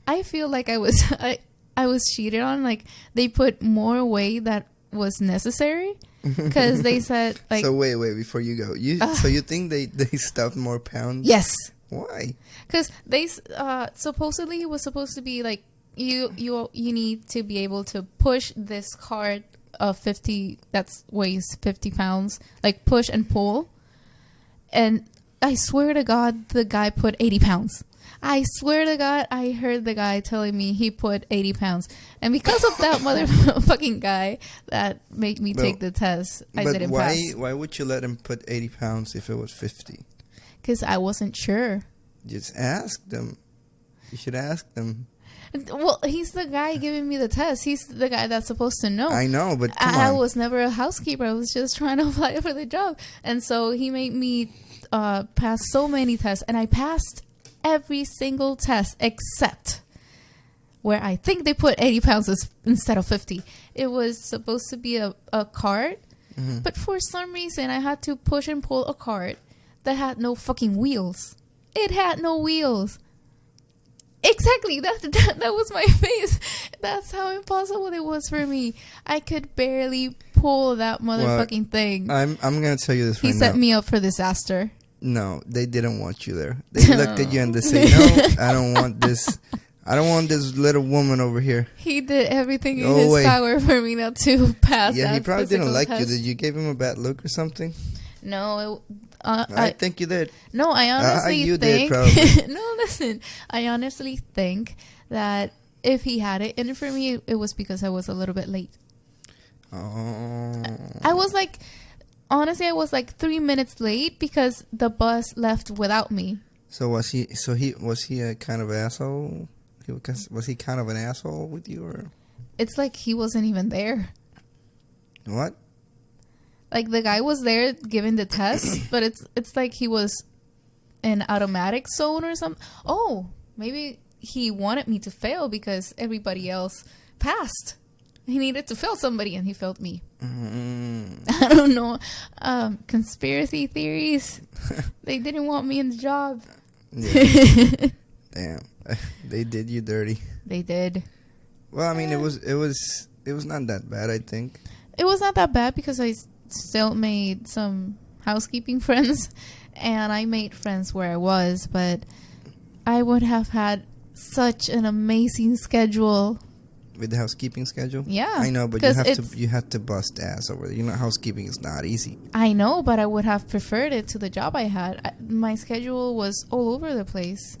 [SPEAKER 1] I feel like I was cheated on. Like, they put more weight that was necessary, because they said, like...
[SPEAKER 2] So wait before you go, so you think they stuffed more pounds?
[SPEAKER 1] Yes.
[SPEAKER 2] Why?
[SPEAKER 1] Because they supposedly it was supposed to be like, you need to be able to push this cart of 50 that weighs 50 pounds, like push and pull. And I swear to God, the guy put 80 pounds. I swear to God, I heard the guy telling me he put 80 pounds. And because of that motherfucking guy that made me take the test, I didn't pass.
[SPEAKER 2] But why would you let him put 80 pounds if it was 50?
[SPEAKER 1] Because I wasn't sure.
[SPEAKER 2] Just ask them. You should ask them.
[SPEAKER 1] Well, he's the guy giving me the test. He's the guy that's supposed to know.
[SPEAKER 2] I know, but come
[SPEAKER 1] I
[SPEAKER 2] on.
[SPEAKER 1] was never a housekeeper. I was just trying to apply for the job. And so he made me pass so many tests. And I passed every single test except where I think they put 80 pounds instead of 50. It was supposed to be a cart. Mm-hmm. But for some reason, I had to push and pull a cart that had no fucking wheels. It had no wheels. Exactly. That was my face. That's how impossible it was for me. I could barely pull that motherfucking thing.
[SPEAKER 2] I'm going to tell you this right now.
[SPEAKER 1] He set me up for disaster.
[SPEAKER 2] No, they didn't want you there. They looked at you and they said, "No, I don't want this. I don't want this little woman over here."
[SPEAKER 1] He did everything in his power for me not to pass.
[SPEAKER 2] Yeah,
[SPEAKER 1] that
[SPEAKER 2] he probably didn't like
[SPEAKER 1] test.
[SPEAKER 2] you. Did you give him a bad look or something?
[SPEAKER 1] No,
[SPEAKER 2] I think you did.
[SPEAKER 1] No, I honestly
[SPEAKER 2] you
[SPEAKER 1] think.
[SPEAKER 2] Did, probably.
[SPEAKER 1] No, listen. I honestly think that if he had it in for me, it was because I was a little bit late.
[SPEAKER 2] Oh.
[SPEAKER 1] I was like. Honestly, I was like 3 minutes late because the bus left without me.
[SPEAKER 2] So was he? Was he a kind of asshole? Was he kind of an asshole with you, or?
[SPEAKER 1] It's like he wasn't even there.
[SPEAKER 2] What?
[SPEAKER 1] Like, the guy was there giving the test, but it's like he was in automatic zone or something. Oh, maybe he wanted me to fail because everybody else passed. He needed to fail somebody, and he failed me. Mm. I don't know. Conspiracy theories. They didn't want me in the job.
[SPEAKER 2] Yeah. Damn. They did you dirty.
[SPEAKER 1] They did.
[SPEAKER 2] Well, I mean, it was not that bad, I think.
[SPEAKER 1] It was not that bad because I still made some housekeeping friends, and I made friends where I was, but I would have had such an amazing schedule.
[SPEAKER 2] With the housekeeping schedule?
[SPEAKER 1] Yeah.
[SPEAKER 2] I know, but you have to bust ass over there. You know, housekeeping is not easy.
[SPEAKER 1] I know, but I would have preferred it to the job I had. My schedule was all over the place.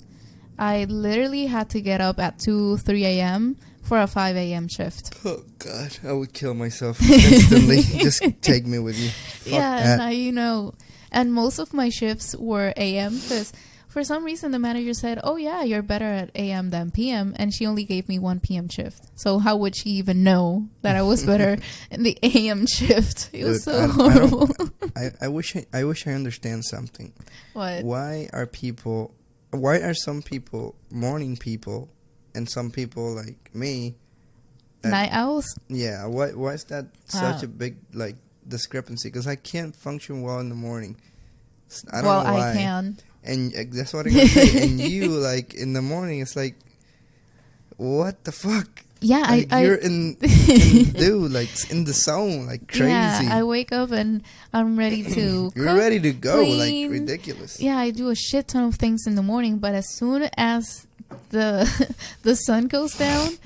[SPEAKER 1] I literally had to get up at 3 a.m. for a 5 a.m. shift.
[SPEAKER 2] Oh, God. I would kill myself instantly. Just take me with you. Fuck
[SPEAKER 1] yeah,
[SPEAKER 2] that.
[SPEAKER 1] now you know. And most of my shifts were AM because for some reason the manager said, oh yeah, you're better at AM than PM, and she only gave me 1 PM shift. So how would she even know that I was better in the AM shift? It was so horrible.
[SPEAKER 2] I wish I understand something.
[SPEAKER 1] What?
[SPEAKER 2] Why are some people morning people and some people like me
[SPEAKER 1] Night owls?
[SPEAKER 2] Yeah, why is that such a big like discrepancy? Because I can't function well in the morning. I don't know why.
[SPEAKER 1] I can.
[SPEAKER 2] And that's what I'm gonna say. And you, like, in the morning, it's like, what the fuck?
[SPEAKER 1] Yeah,
[SPEAKER 2] like, you're in dude, like, in the zone, like, crazy.
[SPEAKER 1] Yeah, I wake up and I'm ready to
[SPEAKER 2] You're
[SPEAKER 1] cook,
[SPEAKER 2] ready to go,
[SPEAKER 1] clean.
[SPEAKER 2] like, ridiculous.
[SPEAKER 1] Yeah, I do a shit ton of things in the morning, but as soon as the sun goes down,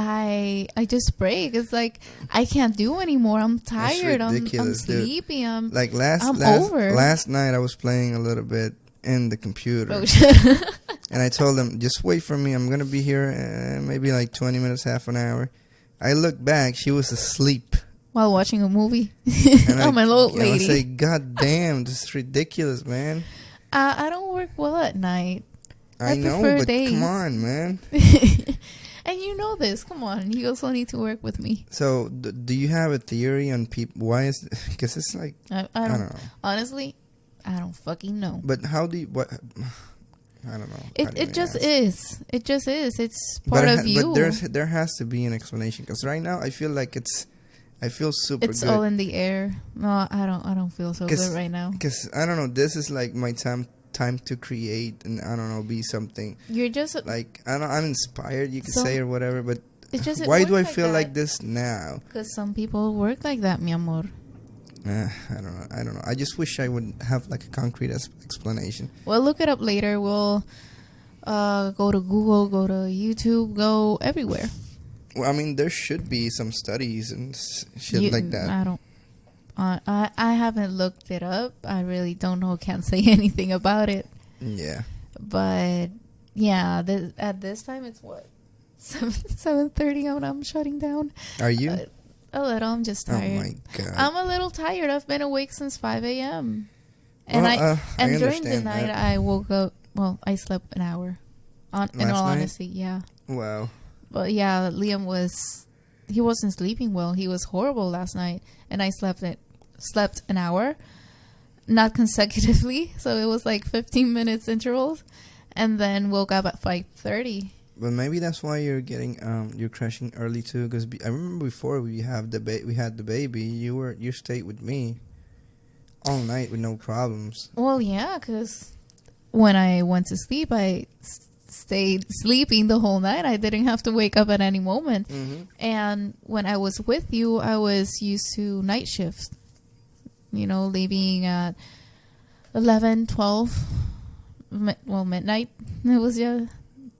[SPEAKER 1] I just break. It's like I can't do anymore. I'm tired. I'm sleepy. I'm over.
[SPEAKER 2] Last night I was playing a little bit in the computer.
[SPEAKER 1] Oh, shit.
[SPEAKER 2] And I told them, just wait for me. I'm gonna be here maybe like 20 minutes, half an hour. I look back. She was asleep
[SPEAKER 1] while watching a movie.
[SPEAKER 2] And
[SPEAKER 1] I'm an old lady.
[SPEAKER 2] I say, God damn, this is ridiculous, man.
[SPEAKER 1] I don't work well at night.
[SPEAKER 2] I know, but days. Come on, man.
[SPEAKER 1] And you know this. Come on. You also need to work with me.
[SPEAKER 2] So, do you have a theory on people? Why is... Because it's like...
[SPEAKER 1] I don't know. Honestly, I don't fucking know.
[SPEAKER 2] But how do you... What? I don't know.
[SPEAKER 1] It just is. It just is. It's part of you.
[SPEAKER 2] But there has to be an explanation. Because right now, I feel like I feel super good.
[SPEAKER 1] It's all in the air. No, I don't feel so good right now.
[SPEAKER 2] Because, I don't know. This is like my time to create and I don't know, be something.
[SPEAKER 1] You're just
[SPEAKER 2] like I'm inspired, you could say, or whatever, but
[SPEAKER 1] why
[SPEAKER 2] do I feel like this now?
[SPEAKER 1] Because some people work like that, mi amor.
[SPEAKER 2] I don't know. I just wish I would have like a concrete explanation.
[SPEAKER 1] Well, look it up later. We'll go to Google, go to YouTube, go everywhere.
[SPEAKER 2] Well, I mean, there should be some studies and shit like that.
[SPEAKER 1] I haven't looked it up. I really don't know. Can't say anything about it.
[SPEAKER 2] Yeah.
[SPEAKER 1] But yeah, at this time it's what 7:30. I'm shutting down.
[SPEAKER 2] Are you?
[SPEAKER 1] A little. I'm just tired.
[SPEAKER 2] Oh my God.
[SPEAKER 1] I'm a little tired. I've been awake since 5 a.m. And during the night I woke up. Well, I slept an hour. In all honesty, yeah.
[SPEAKER 2] Wow.
[SPEAKER 1] But yeah, Liam he wasn't sleeping well. He was horrible last night, and I slept an hour, not consecutively, so it was like 15 minutes intervals, and then woke up at 5:30.
[SPEAKER 2] But maybe that's why you're getting you're crashing early too. Because I remember before we had the baby, you stayed with me all night with no problems.
[SPEAKER 1] Well, yeah, because when I went to sleep, I stayed sleeping the whole night. I didn't have to wake up at any moment.
[SPEAKER 2] Mm-hmm.
[SPEAKER 1] And when I was with you, I was used to night shifts. You know, leaving at 11, 12, midnight. It was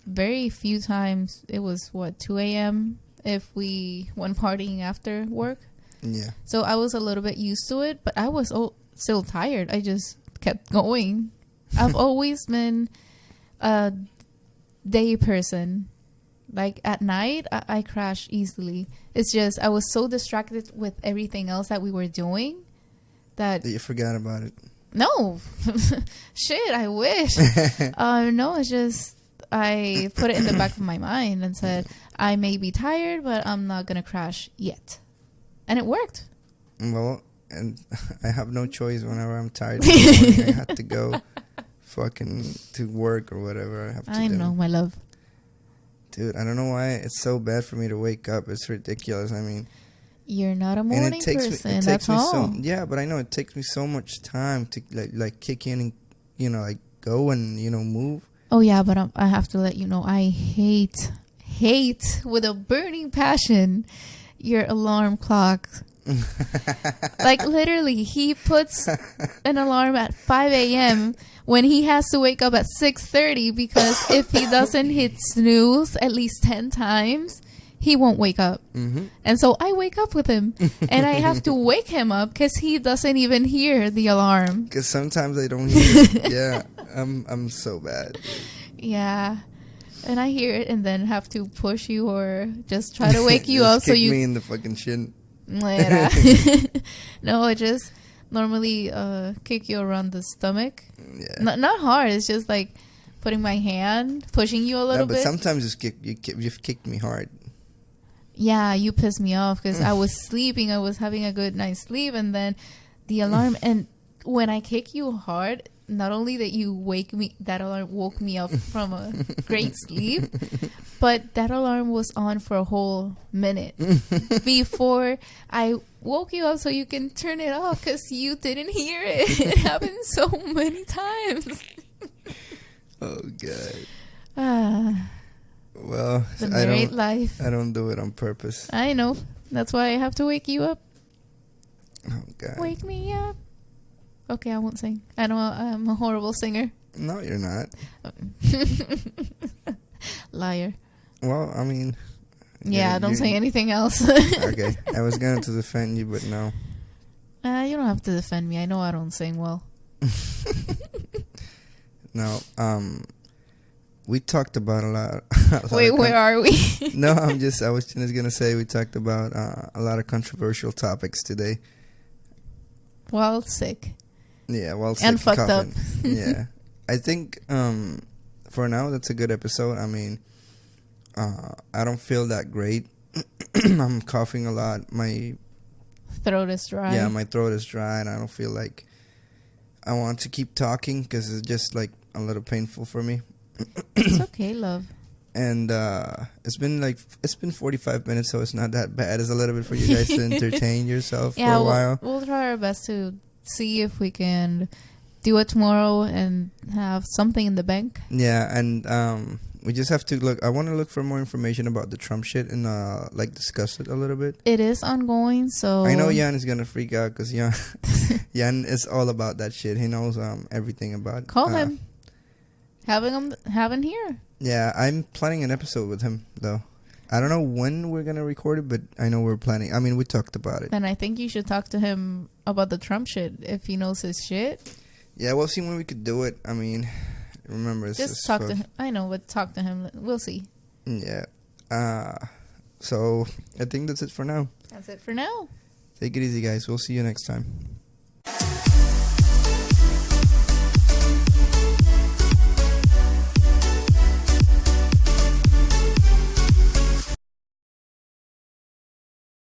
[SPEAKER 1] very few times. It was, 2 a.m. if we went partying after work.
[SPEAKER 2] Yeah.
[SPEAKER 1] So I was a little bit used to it, but I was still tired. I just kept going. I've always been a day person. Like at night, I crash easily. It's just I was so distracted with everything else that we were doing that
[SPEAKER 2] you forgot about it.
[SPEAKER 1] No. Shit, I wish. No, it's just I put it in the back of my mind and said, I may be tired, but I'm not going to crash yet. And it worked.
[SPEAKER 2] Well, and I have no choice whenever I'm tired in the morning. I have to go fucking to work or whatever I have to do.
[SPEAKER 1] I know, my love.
[SPEAKER 2] Dude, I don't know why it's so bad for me to wake up. It's ridiculous. I mean...
[SPEAKER 1] You're not a morning person, that's all.
[SPEAKER 2] Yeah, but I know it takes me so much time to like kick in and, like go and, move.
[SPEAKER 1] Oh, yeah, but I have to let you know, I hate with a burning passion your alarm clock. Like, literally, he puts an alarm at 5 a.m. when he has to wake up at 6:30 because if he doesn't hit snooze at least 10 times... he won't wake up.
[SPEAKER 2] Mm-hmm.
[SPEAKER 1] And so I wake up with him. And I have to wake him up because he doesn't even hear the alarm.
[SPEAKER 2] Because sometimes I don't hear it. Yeah, I'm so bad.
[SPEAKER 1] Yeah. And I hear it and then have to push you or just try to wake you up.
[SPEAKER 2] So you kick me in the fucking shin.
[SPEAKER 1] No, it just... normally kick you around the stomach.
[SPEAKER 2] Yeah.
[SPEAKER 1] Not hard. It's just like putting my hand, pushing you a little
[SPEAKER 2] but
[SPEAKER 1] bit.
[SPEAKER 2] sometimes you've kicked me hard.
[SPEAKER 1] Yeah, you pissed me off because I was sleeping. I was having a good night's sleep, and then the alarm. And when I kick you hard, not only that that alarm woke me up from a great sleep, but that alarm was on for a whole minute before I woke you up so you can turn it off because you didn't hear it. It happened so many times.
[SPEAKER 2] Oh, God.
[SPEAKER 1] Ah.
[SPEAKER 2] Well,
[SPEAKER 1] The married life.
[SPEAKER 2] I don't do it on purpose.
[SPEAKER 1] I know. That's why I have to wake you up.
[SPEAKER 2] Oh, God.
[SPEAKER 1] Wake me up. Okay, I won't sing. I know I'm a horrible singer.
[SPEAKER 2] No, you're not.
[SPEAKER 1] Liar.
[SPEAKER 2] Well, I mean...
[SPEAKER 1] Yeah, don't say anything else.
[SPEAKER 2] Okay. I was going to defend you, but no.
[SPEAKER 1] You don't have to defend me. I know I don't sing well.
[SPEAKER 2] No, we talked about a lot.
[SPEAKER 1] Wait, where are we?
[SPEAKER 2] No, I was just gonna say we talked about a lot of controversial topics today.
[SPEAKER 1] Well, sick.
[SPEAKER 2] Yeah, well, sick,
[SPEAKER 1] and fucked
[SPEAKER 2] coughing.
[SPEAKER 1] up.
[SPEAKER 2] Yeah, I think for now that's a good episode. I mean, I don't feel that great. I'm coughing a lot. My
[SPEAKER 1] throat is dry.
[SPEAKER 2] Yeah, my throat is dry, and I don't feel like I want to keep talking because it's just like a little painful for me.
[SPEAKER 1] It's okay, love.
[SPEAKER 2] And it's been 45 minutes, so it's not that bad. It's a little bit for you guys to entertain yourself for a while.
[SPEAKER 1] We'll try our best to see if we can do it tomorrow and have something in the bank.
[SPEAKER 2] Yeah, and we just have to look. I want to look for more information about the Trump shit and discuss it a little bit.
[SPEAKER 1] It is ongoing, so
[SPEAKER 2] I know Jan is gonna freak out because Jan is all about that shit. He knows everything about.
[SPEAKER 1] Call him. Have him here.
[SPEAKER 2] Yeah, I'm planning an episode with him though. I don't know when we're gonna record it, but I know we're planning. I mean, we talked about it.
[SPEAKER 1] Then I think you should talk to him about the Trump shit if he knows his shit.
[SPEAKER 2] Yeah, we'll see when we could do it. I mean, remember, it's
[SPEAKER 1] just talk to him. I know, but talk to him. We'll see.
[SPEAKER 2] Yeah. So I think that's it for now.
[SPEAKER 1] That's it for now.
[SPEAKER 2] Take it easy, guys. We'll see you next time.